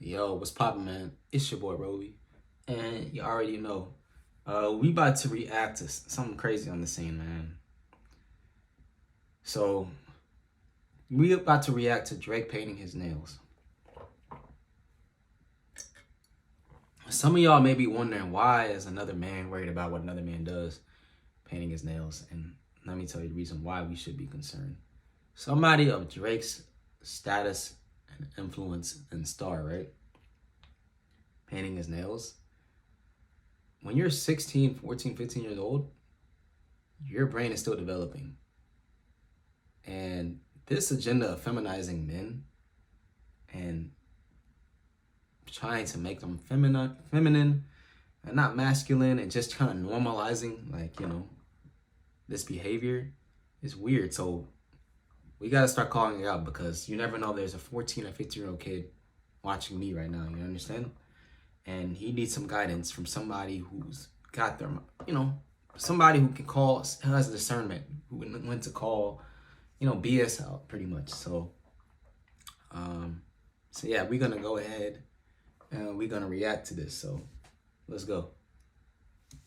Yo, what's poppin', man? It's your boy Roby, and you already know. We about to react to something crazy on the scene, man. So we about to react to Drake painting his nails. Some of y'all may be wondering why is another man worried about what another man does, painting his nails, and let me tell you the reason why we should be concerned. Somebody of Drake's status and influence and star, right? Painting his nails. When you're 16, 14, 15 years old, your brain is still developing. And this agenda of feminizing men and trying to make them feminine and not masculine and just kind of normalizing, this behavior is weird. So we got to start calling it out because you never know, there's a 14 or 15-year-old kid watching me right now, you understand? And he needs some guidance from somebody who's got their, somebody who can call, who has discernment, who when to call, BS out pretty much. So yeah, we're gonna go ahead and we're gonna react to this. So let's go.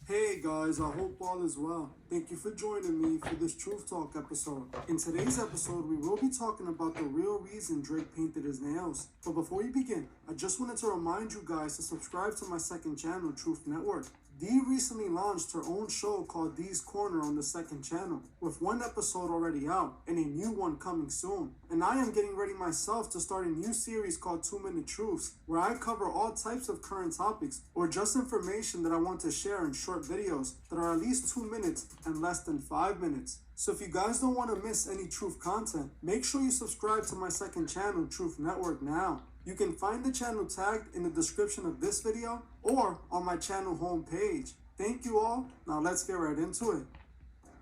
Hey guys, I hope all is well. Thank you for joining me for this Truth Talk episode. In today's episode, we will be talking about the real reason Drake painted his nails. But before we begin, I just wanted to remind you guys to subscribe to my second channel, Truth Network. Dee recently launched her own show called Dee's Corner on the second channel, with one episode already out and a new one coming soon. And I am getting ready myself to start a new series called 2 Minute Truths, where I cover all types of current topics or just information that I want to share in short videos that are at least 2 minutes and less than 5 minutes. So if you guys don't want to miss any Truth content, make sure you subscribe to my second channel, Truth Network, now. You can find the channel tagged in the description of this video or on my channel homepage. Thank you all. Now let's get right into it.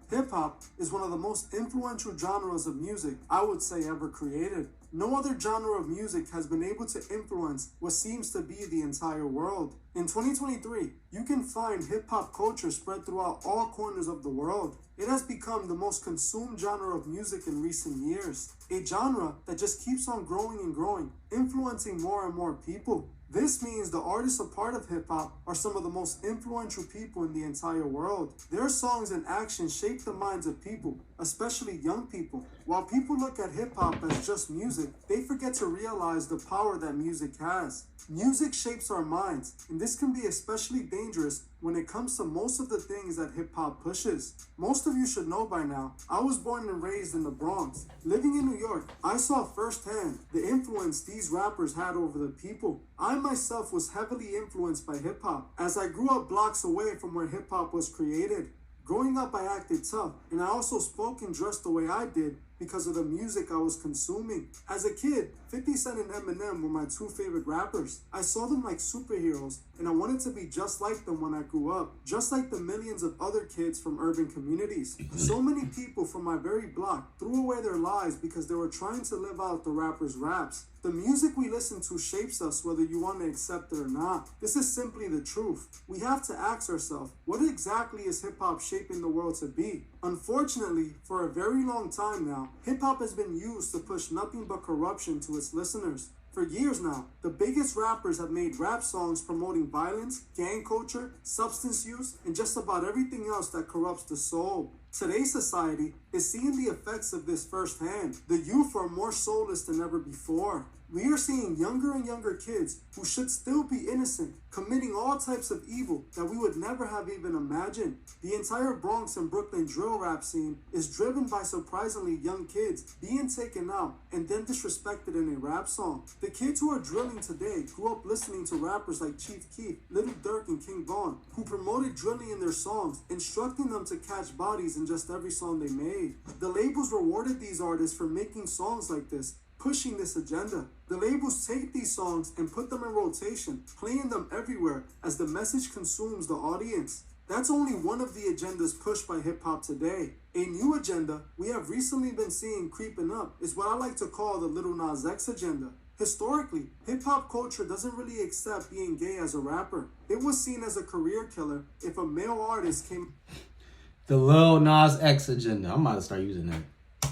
Hip-hop is one of the most influential genres of music I would say ever created. No other genre of music has been able to influence what seems to be the entire world. In 2023, you can find hip-hop culture spread throughout all corners of the world. It has become the most consumed genre of music in recent years, a genre that just keeps on growing and growing, influencing more and more people. This means the artists a part of hip-hop are some of the most influential people in the entire world. Their songs and actions shape the minds of people, especially young people. While people look at hip-hop as just music, they forget to realize the power that music has. Music shapes our minds, and this can be especially dangerous when it comes to most of the things that hip-hop pushes. Most of you should know by now, I was born and raised in the Bronx. Living in New York, I saw firsthand the influence these rappers had over the people. I myself was heavily influenced by hip-hop, as I grew up blocks away from where hip-hop was created. Growing up, I acted tough, and I also spoke and dressed the way I did because of the music I was consuming. As a kid, 50 Cent and Eminem were my two favorite rappers. I saw them like superheroes, and I wanted to be just like them when I grew up, just like the millions of other kids from urban communities. So many people from my very block threw away their lives because they were trying to live out the rappers' raps. The music we listen to shapes us whether you want to accept it or not. This is simply the truth. We have to ask ourselves, what exactly is hip-hop shaping the world to be? Unfortunately, for a very long time now, hip-hop has been used to push nothing but corruption to its listeners. For years now, the biggest rappers have made rap songs promoting violence, gang culture, substance use, and just about everything else that corrupts the soul. Today's society is seeing the effects of this firsthand. The youth are more soulless than ever before. We are seeing younger and younger kids who should still be innocent committing all types of evil that we would never have even imagined. The entire Bronx and Brooklyn drill rap scene is driven by surprisingly young kids being taken out and then disrespected in a rap song. The kids who are drilling today grew up listening to rappers like Chief Keef, Little Durk, and King Von, who promoted drilling in their songs, instructing them to catch bodies in just every song they made. The labels rewarded these artists for making songs like this, pushing this agenda. The labels take these songs and put them in rotation, playing them everywhere as the message consumes the audience. That's only one of the agendas pushed by hip-hop today. A new agenda we have recently been seeing creeping up is what I like to call the Lil Nas X agenda. Historically, hip-hop culture doesn't really accept being gay as a rapper. It was seen as a career killer if a male artist came The Lil Nas X agenda. I'm about to start using that.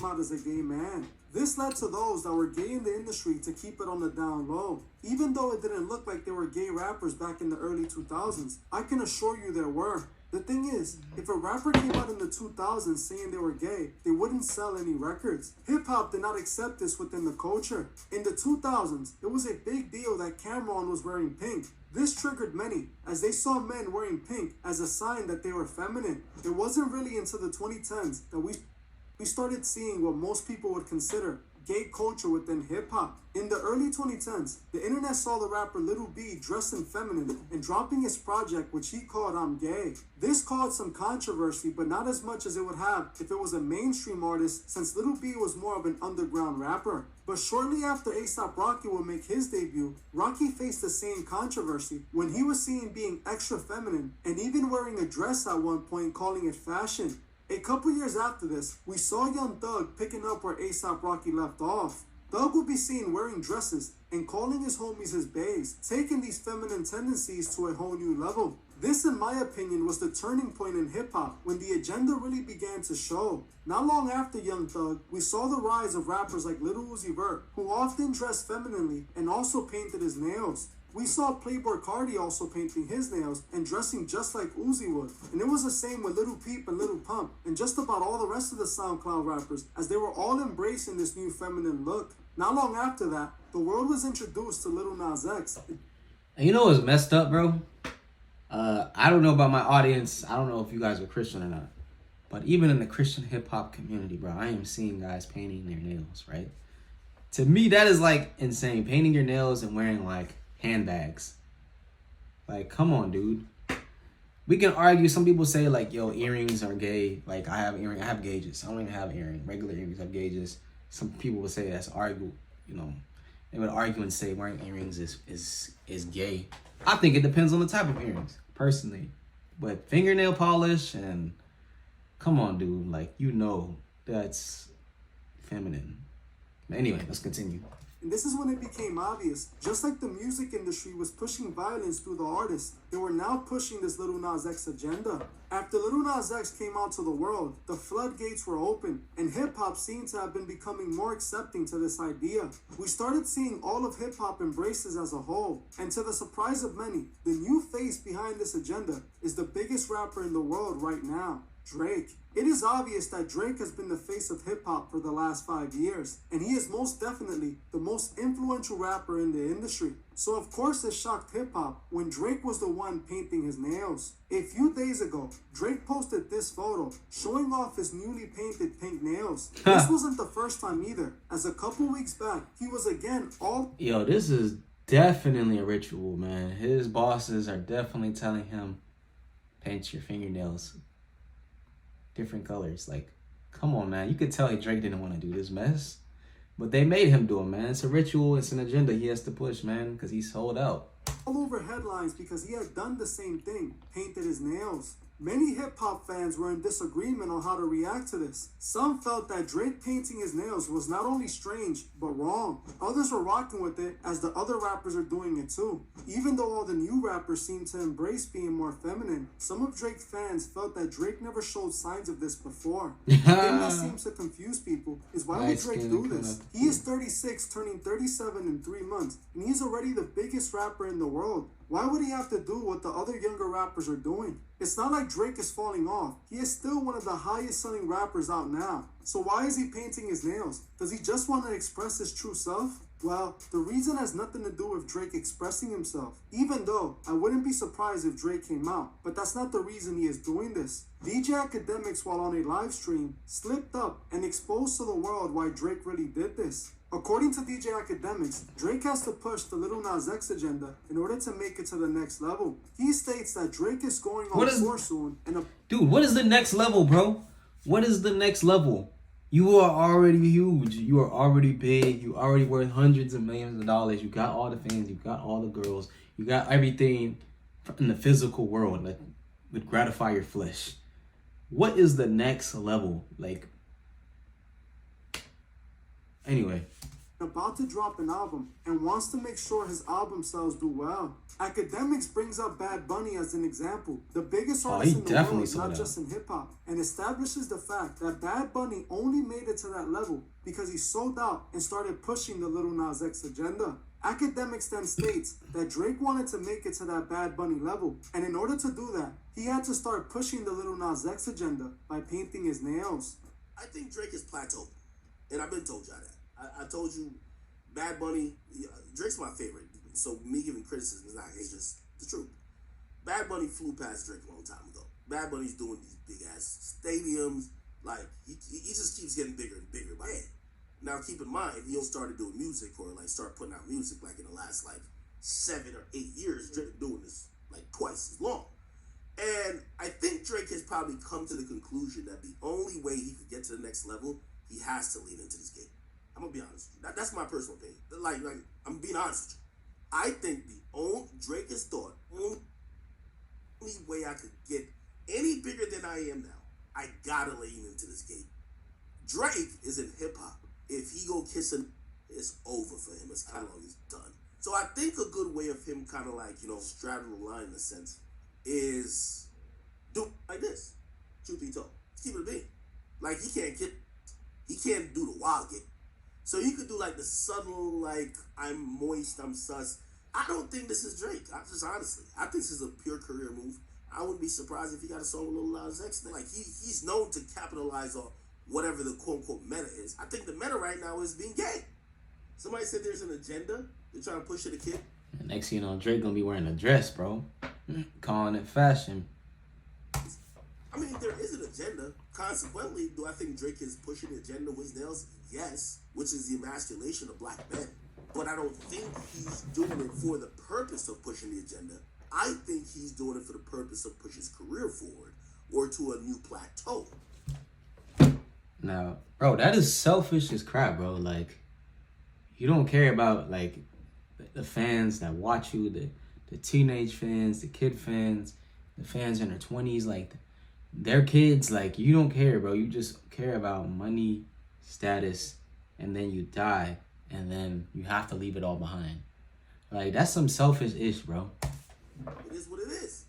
out as a gay man. This led to those that were gay in the industry to keep it on the down low. Even though it didn't look like there were gay rappers back in the early 2000s, I can assure you there were. The thing is, if a rapper came out in the 2000s saying they were gay, they wouldn't sell any records. Hip-hop did not accept this within the culture. In the 2000s, it was a big deal that Cameron was wearing pink. This triggered many, as they saw men wearing pink as a sign that they were feminine. It wasn't really until the 2010s that we started seeing what most people would consider gay culture within hip-hop. In the early 2010s, the internet saw the rapper Lil B dressing feminine and dropping his project, which he called I'm Gay. This caused some controversy, but not as much as it would have if it was a mainstream artist, since Lil B was more of an underground rapper. But shortly after A$AP Rocky would make his debut, Rocky faced the same controversy when he was seen being extra feminine and even wearing a dress at one point, calling it fashion. A couple years after this, we saw Young Thug picking up where A$AP Rocky left off. Thug would be seen wearing dresses and calling his homies his baes, taking these feminine tendencies to a whole new level. This, in my opinion, was the turning point in hip-hop when the agenda really began to show. Not long after Young Thug, we saw the rise of rappers like Lil Uzi Vert, who often dressed femininely and also painted his nails. We saw Playboi Carti also painting his nails and dressing just like Uzi would. And it was the same with Lil Peep and Lil Pump and just about all the rest of the SoundCloud rappers, as they were all embracing this new feminine look. Not long after that, the world was introduced to Lil Nas X. And you know what's messed up, bro? I don't know about my audience. I don't know if you guys are Christian or not. But even in the Christian hip-hop community, bro, I am seeing guys painting their nails, right? To me, that is like insane. Painting your nails and wearing like handbags. Like, come on, dude. We can argue. Some people say like, yo, earrings are gay. Like, I have gauges. I don't even have earrings. Regular earrings have gauges. Some people would say that's argue. You know, they would argue and say wearing earrings is gay. I think it depends on the type of earrings, personally. But fingernail polish and come on, dude. Like, you know, that's feminine. Anyway, let's continue. And this is when it became obvious. Just like the music industry was pushing violence through the artists, they were now pushing this Lil Nas X agenda. After Lil Nas X came out to the world, the floodgates were open, and hip-hop seemed to have been becoming more accepting to this idea. We started seeing all of hip-hop embraces as a whole, and to the surprise of many, the new face behind this agenda is the biggest rapper in the world right now, Drake. It is obvious that Drake has been the face of hip-hop for the last 5 years, and he is most definitely the most influential rapper in the industry. So of course it shocked hip-hop when Drake was the one painting his nails. A few days ago, Drake posted this photo showing off his newly painted pink nails. This wasn't the first time either, as a couple weeks back, he was again all... Yo, this is definitely a ritual, man. His bosses are definitely telling him, paint your fingernails different colors. Like, come on, man. You could tell Drake didn't want to do this mess, but they made him do it, man. It's a ritual. It's an agenda he has to push, man, because he's sold out. All over headlines because he had done the same thing, painted his nails. Many hip-hop fans were in disagreement on how to react to this. Some felt that Drake painting his nails was not only strange, but wrong. Others were rocking with it, as the other rappers are doing it too. Even though all the new rappers seem to embrace being more feminine, some of Drake's fans felt that Drake never showed signs of this before. The thing that seems to confuse people is, why would Drake do this? He is 36, turning 37 in 3 months, and he's already the biggest rapper in the world. Why would he have to do what the other younger rappers are doing? It's not like Drake is falling off. He is still one of the highest selling rappers out now. So why is he painting his nails? Does he just want to express his true self? Well, the reason has nothing to do with Drake expressing himself, even though I wouldn't be surprised if Drake came out, but that's not the reason he is doing this. DJ Academics, while on a live stream, slipped up and exposed to the world why Drake really did this. According to DJ Academics, Drake has to push the Lil Nas X agenda in order to make it to the next level. He states that Drake is going on tour soon and Dude, what is the next level, bro? What is the next level? You are already huge. You are already big. You already worth hundreds of millions of dollars. You got all the fans. You got all the girls. You got everything in the physical world that would gratify your flesh. What is the next level? Like, anyway. About to drop an album and wants to make sure his album sales do well. Academics brings up Bad Bunny as an example, the biggest artist in the world, not just in hip-hop, and establishes the fact that Bad Bunny only made it to that level because he sold out and started pushing the Lil Nas X agenda. Academics then states that Drake wanted to make it to that Bad Bunny level, and in order to do that, he had to start pushing the Lil Nas X agenda by painting his nails. I think Drake is plateaued, and I've been told y'all that. I told you, Bad Bunny, Drake's my favorite, so me giving criticism is not, it's just the truth. Bad Bunny flew past Drake a long time ago. Bad Bunny's doing these big ass stadiums, like he just keeps getting bigger and bigger by hand. Now keep in mind, he only started doing music or like start putting out music like in the last like 7 or 8 years. Drake been doing this like twice as long. And I think Drake has probably come to the conclusion that the only way he could get to the next level, he has to lean into this game. I'm gonna be honest with you. That's my personal opinion. Like I'm being honest with you. I think Drake has thought only way I could get any bigger than I am now, I gotta lean into this game. Drake is in hip hop. If he go kissing, it's over for him. It's kind of like he's done. So I think a good way of him kind of like, straddling the line in a sense is do like this. Truth be told. Keep it a being. Like he can't do the wild get. So he could do like the subtle, like I'm moist, I'm sus. I don't think this is Drake. I think this is a pure career move. I wouldn't be surprised if he got a song with Lil Nas X. Like he's known to capitalize on whatever the quote-unquote meta is. I think the meta right now is being gay. Somebody said there's an agenda. They're trying to push it a kid. And next thing you know, Drake gonna be wearing a dress, bro. Calling it fashion. I mean, there is an agenda. Consequently, do I think Drake is pushing the agenda with his nails? Yes, which is the emasculation of black men. But I don't think he's doing it for the purpose of pushing the agenda. I think he's doing it for the purpose of pushing his career forward or to a new plateau. Now, bro, that is selfish as crap, bro. Like, you don't care about, like, the fans that watch you, the teenage fans, the kid fans, the fans in their 20s, like, their kids, like, you don't care, bro. You just care about money, status, and then you die, and then you have to leave it all behind. Like, that's some selfish ish, bro. It is what it is.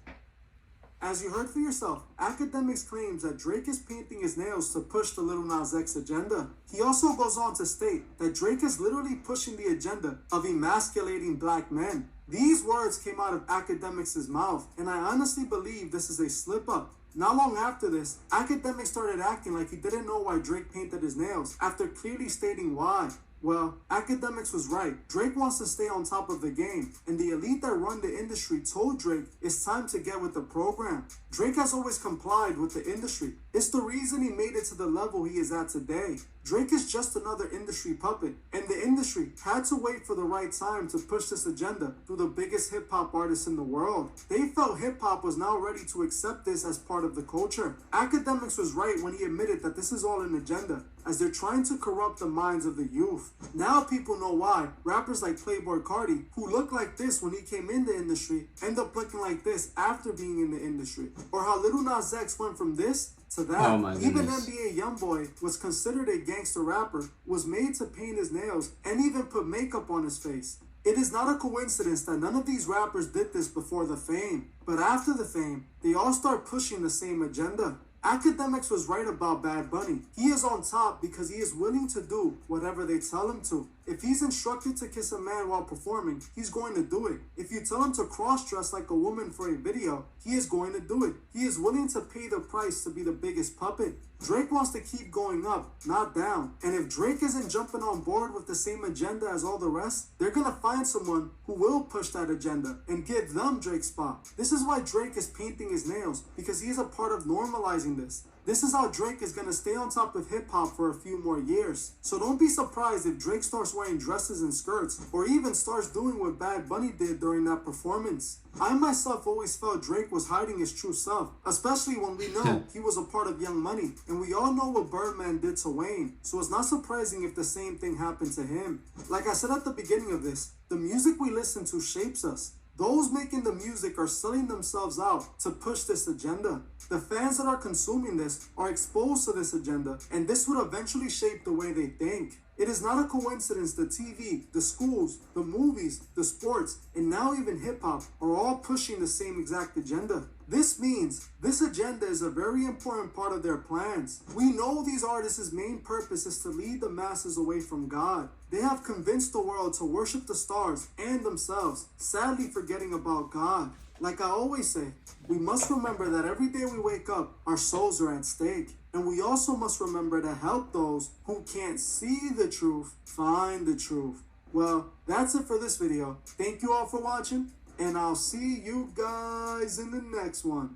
As you heard for yourself, Academics claims that Drake is painting his nails to push the Lil Nas X agenda. He also goes on to state that Drake is literally pushing the agenda of emasculating black men. These words came out of Academics' mouth, and I honestly believe this is a slip-up. Not long after this, Academics started acting like he didn't know why Drake painted his nails, after clearly stating why. Well, Academics was right. Drake wants to stay on top of the game, and the elite that run the industry told Drake it's time to get with the program. Drake has always complied with the industry. It's the reason he made it to the level he is at today. Drake is just another industry puppet, and the industry had to wait for the right time to push this agenda through the biggest hip-hop artists in the world. They felt hip-hop was now ready to accept this as part of the culture. Academics was right when he admitted that this is all an agenda, as they're trying to corrupt the minds of the youth. Now people know why rappers like Playboi Carti, who looked like this when he came in the industry, end up looking like this after being in the industry. Or how Lil Nas X went from this to that. Oh my Even goodness. NBA Youngboy was considered a gangster rapper, was made to paint his nails, and even put makeup on his face. It is not a coincidence that none of these rappers did this before the fame. But after the fame, they all start pushing the same agenda. Academics was right about Bad Bunny. He is on top because he is willing to do whatever they tell him to. If he's instructed to kiss a man while performing, he's going to do it. If you tell him to cross-dress like a woman for a video, he is going to do it. He is willing to pay the price to be the biggest puppet. Drake wants to keep going up, not down. And if Drake isn't jumping on board with the same agenda as all the rest, they're gonna find someone who will push that agenda and give them Drake's spot. This is why Drake is painting his nails, because he is a part of normalizing this. This is how Drake is gonna stay on top of hip-hop for a few more years. So don't be surprised if Drake starts wearing dresses and skirts, or even starts doing what Bad Bunny did during that performance. I myself always felt Drake was hiding his true self, especially when we know he was a part of Young Money, and we all know what Birdman did to Wayne, so it's not surprising if the same thing happened to him. Like I said at the beginning of this, the music we listen to shapes us. Those making the music are selling themselves out to push this agenda. The fans that are consuming this are exposed to this agenda, and this would eventually shape the way they think. It is not a coincidence the TV, the schools, the movies, the sports, and now even hip-hop are all pushing the same exact agenda. This means this agenda is a very important part of their plans. We know these artists' main purpose is to lead the masses away from God. They have convinced the world to worship the stars and themselves, sadly forgetting about God. Like I always say, we must remember that every day we wake up, our souls are at stake. And we also must remember to help those who can't see the truth find the truth. Well, that's it for this video. Thank you all for watching, and I'll see you guys in the next one.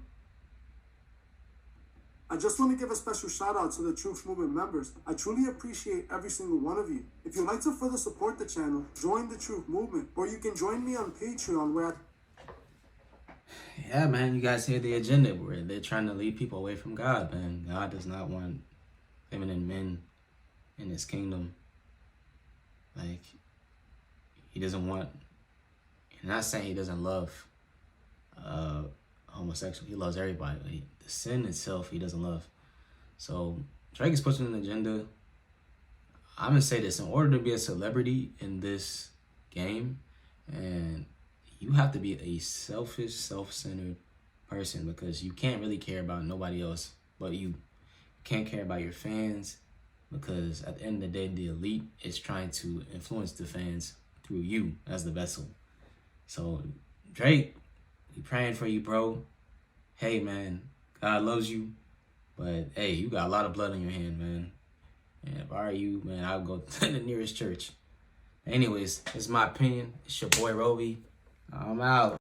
I just want to give a special shout out to the Truth Movement members. I truly appreciate every single one of you. If you'd like to further support the channel, join the Truth Movement, or you can join me on Patreon where Yeah, man, you guys hear the agenda where they're trying to lead people away from God, man. God does not want feminine men in his kingdom. Like, he doesn't want, I'm not saying he doesn't love homosexual. He loves everybody. But the sin itself, he doesn't love. So Drake is pushing an agenda. I'm going to say this. In order to be a celebrity in this game, and you have to be a selfish, self-centered person, because you can't really care about nobody else but you. You can't care about your fans, because at the end of the day, the elite is trying to influence the fans through you as the vessel. So Drake, we praying for you, bro. Hey, man, God loves you, but hey, you got a lot of blood on your hand, man. And if I were you, man, I'll go to the nearest church. Anyways, it's my opinion. It's your boy Roby. I'm out.